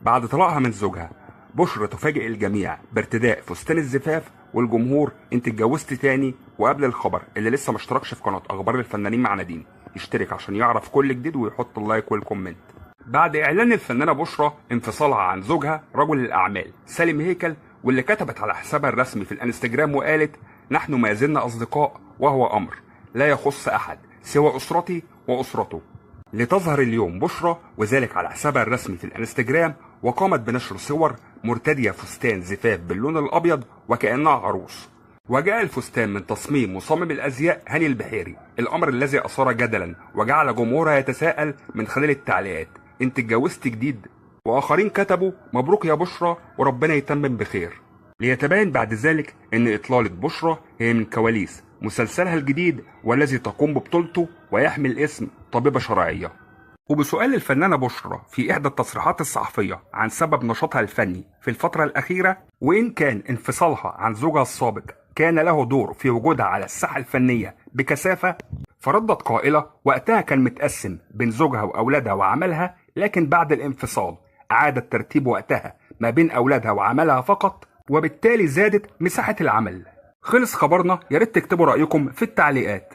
بعد طلاقها من زوجها، بشرى تفاجئ الجميع بارتداء فستان الزفاف، والجمهور انت اتجوزت تاني. وقبل الخبر، اللي لسه ما اشتركش في قناه اخبار الفنانين مع نادين يشترك عشان يعرف كل جديد ويحط اللايك والكومنت. بعد اعلان الفنانه بشرى انفصالها عن زوجها رجل الاعمال سالم هيكل، واللي كتبت على حسابها الرسمي في الانستجرام وقالت: نحن ما زلنا اصدقاء، وهو امر لا يخص احد سوى اسرتي واسرته. لتظهر اليوم بشرى وذلك على حسابها الرسمي في الانستجرام، وقامت بنشر صور مرتدية فستان زفاف باللون الابيض وكأنها عروس. وجاء الفستان من تصميم مصمم الازياء هاني البحيري، الامر الذي اثار جدلا وجعل جمهورها يتساءل من خلال التعليقات: انت اتجوزت جديد؟ واخرين كتبوا: مبروك يا بشرى وربنا يتمم بخير. ليتبين بعد ذلك ان اطلالة بشرى هي من كواليس مسلسلها الجديد والذي تقوم ببطولته ويحمل اسم طبيبة شرعية. وبسؤال الفنانة بشرى في إحدى التصريحات الصحفية عن سبب نشاطها الفني في الفترة الأخيرة، وإن كان انفصالها عن زوجها السابق كان له دور في وجودها على الساحة الفنية بكثافة، فردت قائلة: وقتها كان متقسم بين زوجها وأولادها وعملها، لكن بعد الانفصال أعادت ترتيب وقتها ما بين أولادها وعملها فقط، وبالتالي زادت مساحة العمل. خلص خبرنا، ياريت تكتبوا رأيكم في التعليقات.